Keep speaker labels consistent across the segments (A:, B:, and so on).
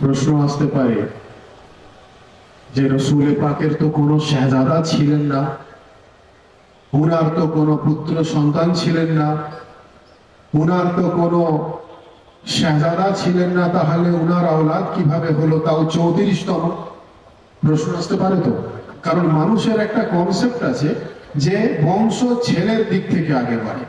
A: প্রশ্ন আসতে পারে যে রসুল পাকের তো কোনো শাহজাদা ছিলেন না, উনার তো কোনো পুত্র সন্তান ছিলেন না, উনার তো কোনো শাহজাদা ছিলেন না, তাহলে উনার আওলাদ কিভাবে হলো, তাও 34তম? প্রশ্ন আসতে পারে তো। কারণ মানুষের একটা কনসেপ্ট আছে যে বংশ ছেলের দিক থেকে আগে বাড়ে,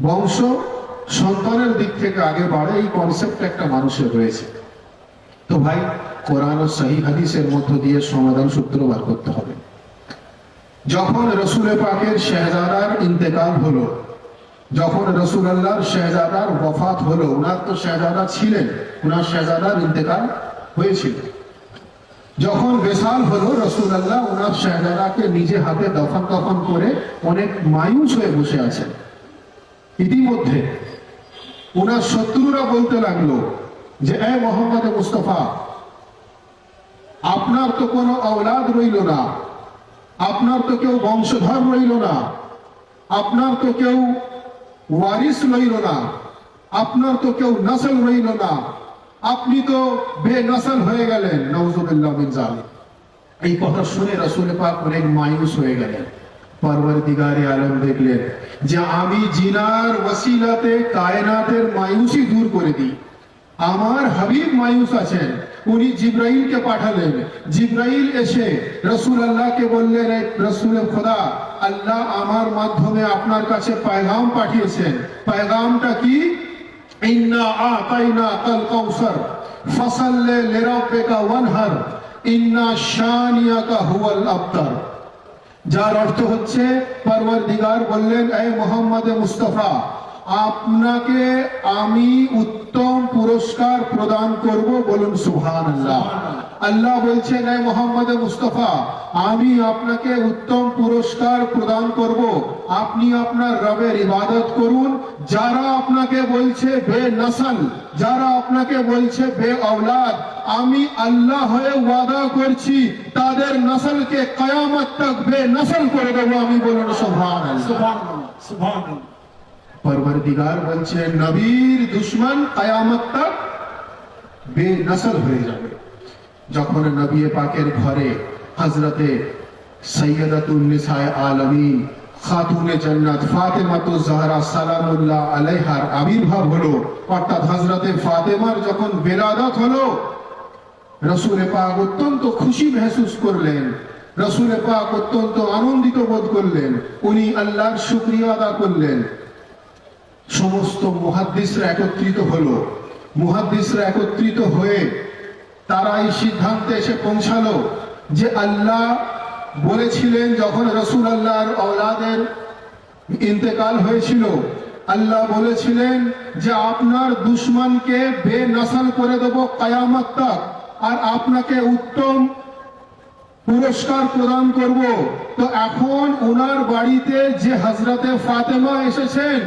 A: বংশ সন্তানের দিক থেকে আগে বাড়ে, এই কনসেপ্ট একটা মানুষের রয়েছে। তো ভাই, কোরআন ও সহি হাদিসের মধ্য দিয়ে সমাধান সূত্র বার করতে হবে। যখন রসুল পাকের শাহজাদার ইন্তেকাল হলো, যখন রসুল আল্লাহর শাহজাদার ওয়াফাত হলো, উনার তো শাহজাদা ছিলেন, উনার শাহজাদার ইন্তেকাল হয়েছিল, যখন বেসাল হলো রসুল আল্লাহ উনার শাহজাদাকে নিজে হাতে দফন কফন করে অনেক মায়ুস হয়ে বসে আছেন। ইতিমধ্যে উনার শত্রুরা বলতে লাগলো যে এ মোহাম্মদ মুস্তফা, আপনার তো কোনো আওলাদ রইল না, আপনার তো কেউ বংশধর রইল না, আপনার তো কেউ ওয়ারিস রইল না, আপনার তো কেউ নসল রইল না, আপনি তো বেনসল হয়ে গেলেন, নাউজুবিল্লাহ মিন যালিক। এই কথা শুনে রাসূল পাক অনেক মায়ুস হয়ে গেলেন। পরওয়ারদিগারে আলম দেখলেন যে আমি জিনার ওসিলাতে কায়নাতের মায়ুসি দূর করে দিই। আমার হাবিব মায়ুস আছেন, উনি জিব্রাইলকে পাঠালেন। জিব্রাইল এসে রাসূল আল্লাহকে বললেন, রাসূল খোদা, আল্লাহ আমার মাধ্যমে আপনার কাছে পয়গাম পাঠিয়েছেন। পয়গামটা কি? ইন্না আতাইনাকাল কাউসার ফাসাল্লি লিরাব্বিকা ওয়ানহার ইন্না শানিয়াকা হুয়াল আবতার। যার অর্থ হচ্ছে, পরওয়ারদিগার বললেন, এ মুহাম্মদ মুস্তাফা, আপনাকে আমি উত্তম পুরস্কার প্রদান করব, বলুন সুবহানাল্লাহ। আল্লাহ বলছেন, এ মুহাম্মদ মুস্তাফা, আমি আপনাকে উত্তম পুরস্কার প্রদান করব, আপনি আপনার রবের ইবাদত করুন। যারা আপনাকে বলছে বেনসল, যারা আপনাকে বলছে বে আওলাদ, আমি আল্লাহ হয়ে ওয়াদা করছি তাদের নসলকে কিয়ামত তক বেনসল করে দেব আমি, বলুন সুবহানাল্লাহ।
B: সুবহানাল্লাহ, সুবহানাল্লাহ।
A: পরওয়ারদিগার বলছে নবীর দুশমন কিয়ামত তক বেনসল হয়ে যাবে। যখন নবী পাকের ঘরে হযরতে সৈয়দাতুন নিসায়ে আলামিন খাতুনে জান্নাত ফাতেমাতুজ জাহরা সালামুল্লাহ আলাইহার আবির্ভাব হলো, অর্থাৎ হযরতে ফাতেমার যখন বেলাদত হলো, রাসূল পাক অত্যন্ত খুশি महसूस করলেন, রাসূল পাক অত্যন্ত আনন্দিত বোধ করলেন, উনি আল্লাহর শুকরিয়া আদা করলেন। সমস্ত মুহাদ্দিসরা একত্রিত হলো। মুহাদ্দিসরা একত্রিত হয়ে তারা এই সিদ্ধান্তে এসে পৌঁছালো যে আল্লাহ বলেছিলেন, যখন রাসূল আল্লাহর আওলাদের ইন্তেকাল হয়েছিল, আল্লাহ বলেছিলেন যে আপনার দুশমনকে বেনসল করে দেব কিয়ামত তক, আর আপনাকে উত্তম পুরস্কার প্রদান করব। তো এখন ওনার বাড়িতে যে হযরতে ফাতেমা এসেছেন,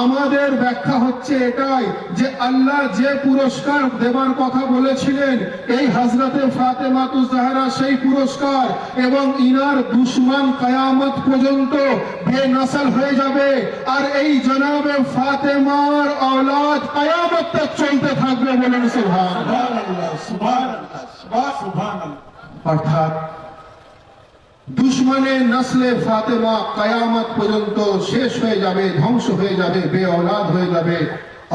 A: আমাদের ব্যাখ্যা হচ্ছে এটাই যে আল্লাহ যে পুরস্কার দেবার কথা বলেছিলেন, এই হযরতে ফাতেমাতুজ জাহরা সেই পুরস্কার, এবং ইনার দুশমন কিয়ামত পর্যন্ত বেনসল হয়ে যাবে, আর এই জনাবে ফাতেমার আওলাদ কিয়ামত তক চলতে থাকবে, বলেন সুবহানাল্লাহ,
B: সুবহানাল্লাহ, সুবহানাল্লাহ।
A: অর্থাৎ দুশমনের নসলে ফাতেমা কিয়ামত পর্যন্ত শেষ হয়ে যাবে, ধ্বংস হয়ে যাবে, বে আওলাদ হয়ে যাবে।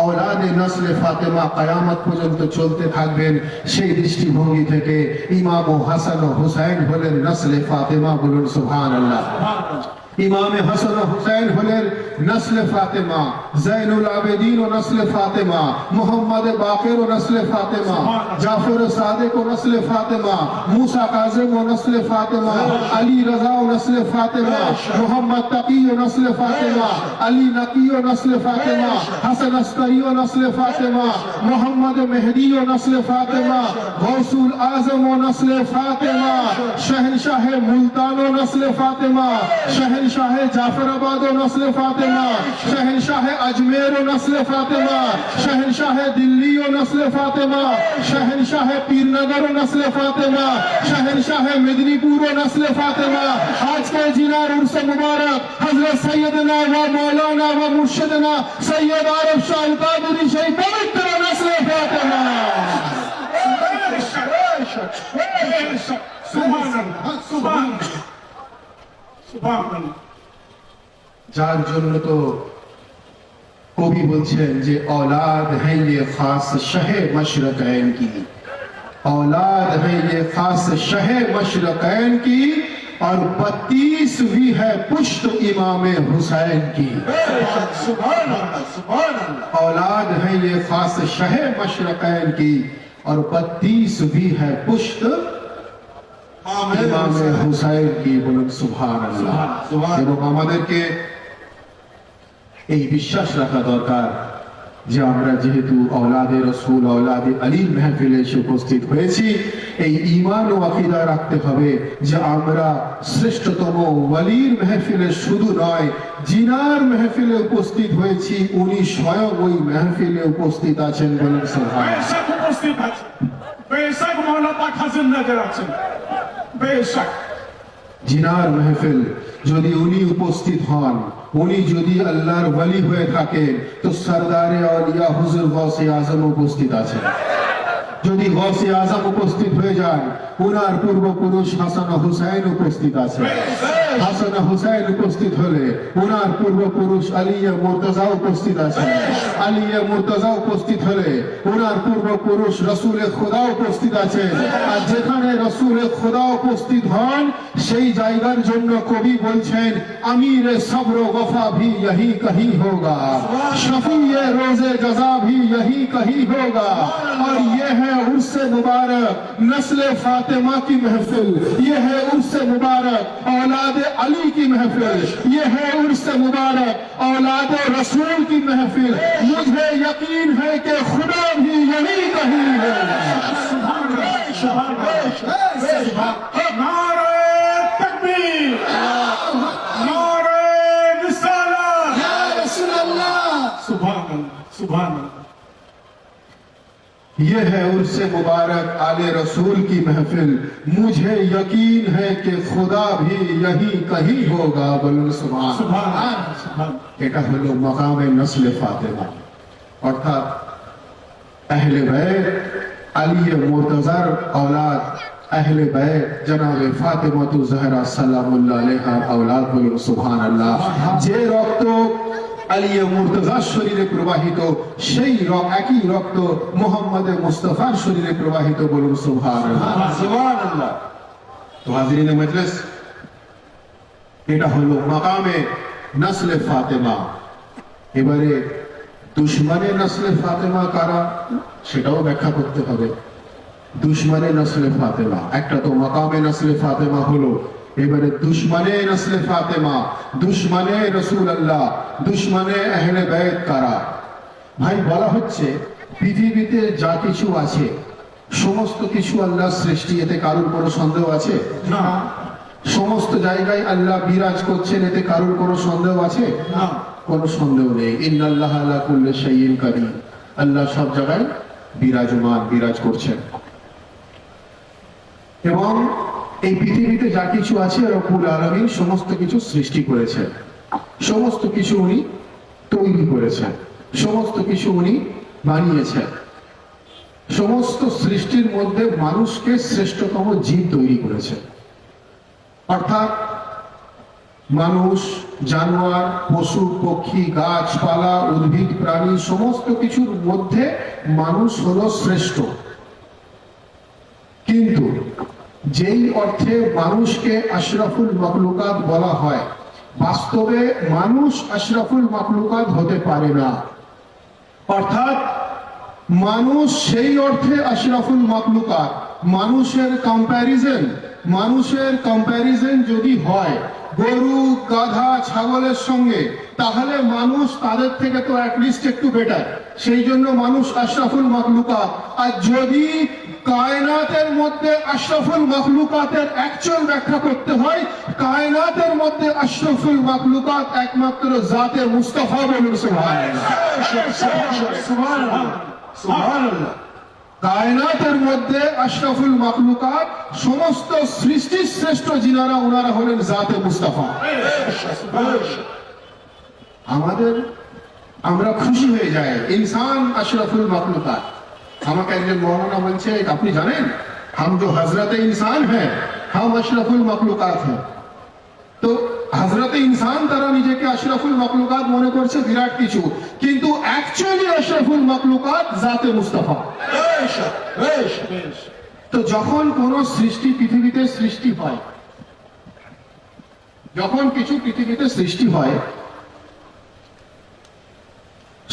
A: আওলাদে নসলে ফাতেমা কিয়ামত পর্যন্ত চলতে থাকবেন। সেই দৃষ্টিভঙ্গি থেকে ইমাম হাসান ও হুসাইন হলেন নসলে ফাতেমা, বলুন সুবহানাল্লাহ। ইমামে হাসান ও হুসাইন হলেন নসলে ফাতেমা, জৈনুল আবেদিন ও নসলে ফাতেমা, মোহাম্মদ বাকির ও নসলে ফাতেমা, জাফর সাদিক ও নসলে ফাতেমা, মুসা কাজিম ও নসলে ফাতেমা, আলী রাজা ও নসলে ফাতেমা, মোহাম্মদ তাকি ও নসলে ফাতেমা, আলী নকি ও নসলে ফাতেমা, হাসান আসকারি ও নসলে ফাতেমা, মোহাম্মদ মেহদি ও নসলে ফাতেমা, গৌসুল আজম ও নসলে ফাতেমা, শহনशाह মুলতান ও নসলে ফাতেমা, शहनशाह जाफराबाद व नस्ल फातिमा, शहनशाह अजमेर व नस्ल फातिमा, शहनशाह दिल्ली व नस्ल फातिमा, शहनशाह पीरनगर व नस्ल फातिमा, शहनशाह मेदिनीपुर व नस्ल फातिमा। आज के जिनार उर्स मुबारक हजरत सैयदना व मौलाना व मुर्शिदना सैयद आरिफ शाह कादरी शही पवित्र नस्ल फातिमा।
B: सुभान अल्लाह
A: যার জন্য তো কবি বলছেন যে औलाद है ये खास शहे मशरकैन की, औलाद है ये खास शहे मशरकैन की, और 32वीं है पुश्त इमाम हुसैन की।
B: सुभान अल्लाह सुभान अल्लाह
A: औलाद है ये खास शहे मशरकैन की, और 32वीं है पुश्त ইমাম হুসাইন কি। বলুন সুবহানাল্লাহ।
B: সুবহান।
A: এবং আমাদেরকে এই বিশ্বাস রাখা দরকার যে আমরা যেহেতু औलादे रसूल औलादे আলীর মেহফিলে এসে উপস্থিত হয়েছি, এই ঈমান ও আকীদা রাখতে হবে যে আমরা শ্রেষ্ঠতম ওয়ালির মেহফিলে শুধু নয়, জিনার মেহফিলে উপস্থিত হয়েছি, উনি স্বয়ং ওই মেহফিলে উপস্থিত আছেন। বলুন সুবহানাল্লাহ।
B: बेशक उपस्थित আছেন, बेशक मौला पाक हाजिर नजर আছেন, बेशक
A: জিনার মেহফিল যদি উনি উপস্থিত হন, উনি যদি আল্লাহর ওয়ালি হয়ে থাকেন, তো সরদারে আউলিয়া হুজুর গৌসে আজম উপস্থিত আছেন। যদি গৌসে আজম উপস্থিত হয়ে যান, উনার পূর্বপুরুষ হাসান হুসাইন উপস্থিত আছেন। হাসান হুসাইন উপস্থিত হলে উনার পূর্বপুরুষ আলিয়ে মুর্তজা উপস্থিত আছেন। আলিয়ে মুর্তজা উপস্থিত হলে উনার পূর্বপুরুষ রসুলে খোদা উপস্থিত আছেন। আর যেখানে রসুলে খোদা উপস্থিত হন, সেই জায়গার জন্য কবি বলছেন আমির সব্র वफा भी यही कहीं होगा, शफीए रोजे जजा भी यही कहीं होगा। और ये है उर्से मुबारक नस्ल फातिमा की महफिल, ये है उर्से मुबारक औलाद अली की महफिल, ये है उर्से मुबारक औलाद रसूल की महफिल। मुझे यकीन है कि खुदा भी यही कहीं होगा।
B: सुभान अल्लाह सुभान अल्लाह नारे तकबीर नारे रिसालत या रसूल अल्लाह सुभान अल्लाह सुभान अल्लाह
A: ये है उर्से मुबारक आले रसूल की महफिल, मुझे यकीन है कि खुदा भी यही कहीं होगा। बोलून सुभान।
B: सुभान सुभान
A: এটা হলো মাকামে নসলে ফাতেমা, অর্থাৎ আহলে বাইত আলী মুর্তজার औलाद আহলে বাইত জনাবে ফাতেমা জহরা সালামুল্লাহ আলাইহা औलाद। বলুন সুবহানাল্লাহ। যে রক্ত আলী মুর্তজার শরীরে প্রবাহিত, সেই একই রক্ত মুহাম্মদ মুস্তাফার শরীরে প্রবাহিত। বলুন সুবহানাল্লাহ।
B: सुभान अल्लाह
A: তো হাজিরিন মজলিস, এটা হলো মাকামে নসলে ফাতেমা। এবারে দুশমনে নসলে ফাতেমা কারা, সেটাও ব্যাখ্যা করতে হবে। দুশমনে নসলে ফাতেমা একটা তো মাকামে নসলে ফাতেমা হলো, এবারে দুশমনে নসলে ফাতেমা, দুশমনে রাসূলুল্লাহ, দুশমনে আহলে বাইত কারা। ভাই বলা হচ্ছে পৃথিবীতে যা কিছু আছে সমস্ত কিছু আল্লাহর সৃষ্টি, এতে কারোর কোনো সন্দেহ আছে?
B: না
A: সমস্ত জায়গায় আল্লাহ বিরাজ করছেন, এতে কারোর কোনো সন্দেহ আছে?
B: না
A: কোনো সন্দেহ নেই। ইন্নাল্লাহ আলা কুল্লি শাইইন কাদির, আল্লাহ সব জায়গায় বিরাজমান, বিরাজ করছেন। এবং এই পৃথিবীতে যা কিছু আছে রব্বুল আলামিন সমস্ত কিছু সৃষ্টি করেছেন, সমস্ত কিছু উনি তৈরি করেছেন, সমস্ত কিছু উনি বানিয়েছেন। সমস্ত সৃষ্টির মধ্যে মানুষকে শ্রেষ্ঠতম জীব তৈরি করেছেন। অর্থাৎ মানুষ, জানোয়ার, পশু পক্ষী, গাছপালা, উদ্ভিদ, প্রাণী সমস্ত কিছুর মধ্যে মানুষ হলো শ্রেষ্ঠ। কিন্তু যেই অর্থে মানুষকে আশরাফুল মাখলুকাত বলা হয়, বাস্তবে মানুষ আশরাফুল মাখলুকাত হতে পারে না। অর্থাৎ মানুষ সেই অর্থে আশরাফুল মাখলুকাত, মানুষের কম্প্যারিজন যদি হয় গরু, গাধা, ছাগলের সঙ্গে, তাহলে মানুষ তাদের থেকে তো অ্যাটলিস্ট একটু বেটার, সেই জন্য মানুষ আশরাফুল মাখলুকাত। আর যদি কায়নাতের মধ্যে আশরাফুল মাখলুকাতের অ্যাকচুয়াল ব্যাখ্যা করতে হয়, কায়নাতের মধ্যে আশরাফুল মাখলুকাত একমাত্র জাতে মুস্তাফা। বলুন সুবহানাল্লাহ
B: सुभान सुभान अल्लाह
A: কায়নাতের মধ্যে আশরাফুল মাখলুকাত সমস্ত সৃষ্টির শ্রেষ্ঠ যিনারা, ওনারা হলেন জাতে মুস্তাফা। আমরা খুশি হয়ে যাই ইনসান আশরাফুল মাখলুকাত। আমাকে একজন মৌলানা বলছে, আপনি জানেন हम जो हजरत इंसान है हम अशरफुल मखलूकात हैं। तो হযরতে ইনসান তারা নিজেকে আশরাফুল মাখলুকাত মনে করছে বিরাট কিছু, কিন্তু অ্যাকচুয়ালি আশরাফুল মাখলুকাত জাতে মুস্তাফা। তো যখন কোন সৃষ্টি পৃথিবীতে সৃষ্টি হয়, যখন কিছু পৃথিবীতে সৃষ্টি হয়,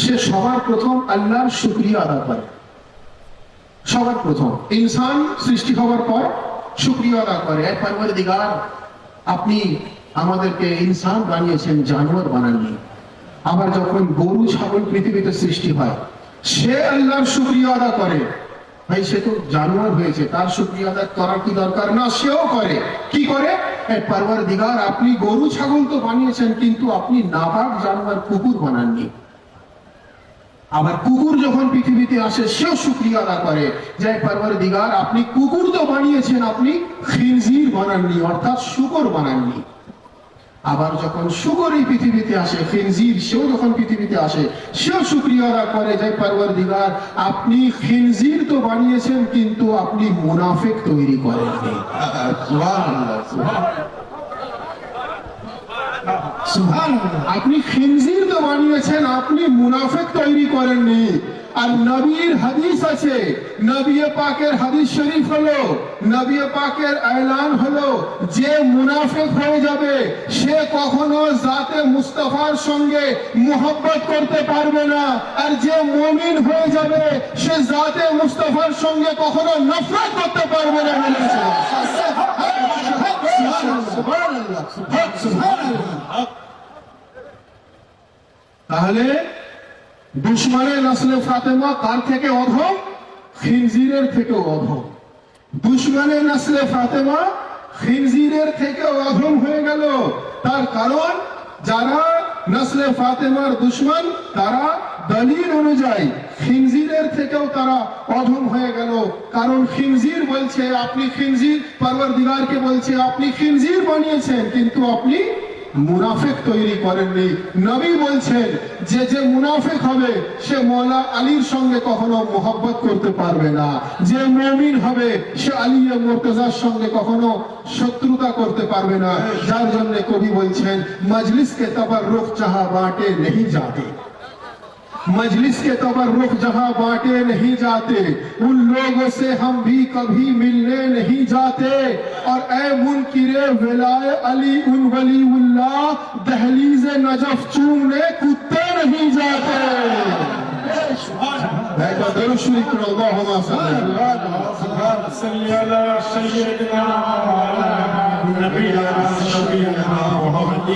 A: সে সবার প্রথম আল্লাহর শুকরিয়া আদা করে। সবার প্রথম ইনসান সৃষ্টি হওয়ার পর শুকরিয়া আদা করে, এ পরওয়ারদিগার আপনি আমাদেরকে ইনসান বানিয়েছেন, জানোয়ার বানাননি। আবার যখন গরু ছাগল পৃথিবীতে সৃষ্টি হয়, সে আল্লাহর শুকরিয়া আদা করে। ভাই সে তো জানোয়ার হয়েছে, তার শুকরিয়া আদা করার কি দরকার? না, সেও করে। কি করে? এ পরওয়ারদিগার আপনি গরু ছাগল তো বানিয়েছেন, কিন্তু আপনি নাপাক জানোয়ার কুকুর বানাননি। আবার কুকুর যখন পৃথিবীতে আসে, সেও শুকরিয়া আদা করে যে পরওয়ারদিগার আপনি কুকুর তো বানিয়েছেন, আপনি খিনজির বানাননি, অর্থাৎ শূকর বানাননি। আবার যখন শূকর এই পৃথিবীতে আসে, খিনজির সেও যখন পৃথিবীতে আসে, সেও শুকরিয়া আদা করে যে পরওয়ারদিগার আপনি খিনজির তো বানিয়েছেন, কিন্তু আপনি মুনাফিক তৈরি করেননি। সুবহানাল্লাহ। আপনি খিনজির তো বানিয়েছেন, আপনি মুনাফিক তৈরি করেননি। আর নবীর হাদিস আছে, নবী পাকের হাদিস শরীফ হলো, নবী পাকের এলান হলো, যে মুনাফিক হয়ে যাবে সে কখনো জাতে মুস্তাফার সঙ্গে মোহব্বত করতে পারবে না, আর যে মুমিন হয়ে যাবে সে জাতে মুস্তাফার সঙ্গে কখনো নফরত করতে পারবে না। তাহলে দুশমনে নসলে ফাতেমা কার থেকে অধম? খিনজিরের থেকেও অধম। দুশমনে নসলে ফাতেমা খিনজিরের থেকেও অধম হয়ে গেল। তার কারণ যারা নসলে ফাতেমার দুশমন, তারা দলিল অনুযায়ী খিনজিরের থেকেও তারা অধম হয়ে গেল। কারণ খিনজির বলছে আপনি খিনজির, পরওয়ারদিগারকে বলছে আপনি খিনজির বানিয়েছেন, কিন্তু আপনি মুনাফিক তৈরি করেননি। নবী বলছেন যে যে মুনাফিক হবে সে মওলা আলীর সঙ্গে কখনো মোহব্বত করতে পারবে না, যে মুমিন হবে সে আলী মুর্তজার সঙ্গে কখনো শত্রুতা করতে পারবে না। যার জন্য কবি বলছেন মজলিস কে তবরুখ जहां बांटे नहीं जाते, मजलिस के तबर्रुख जहां बांटे नहीं जाते, उन लोगों से हम भी कभी मिलने नहीं जाते। और ए मुनकिरे विलाए अली उन वलीउल्लाह, दहलीज नजफ चूमने कुत्ते नहीं जाते। दरूद शरीफ पढ़ो, अल्लाहुम्मा
B: सल्ली अला सय्यिदना नबीना मुहम्मद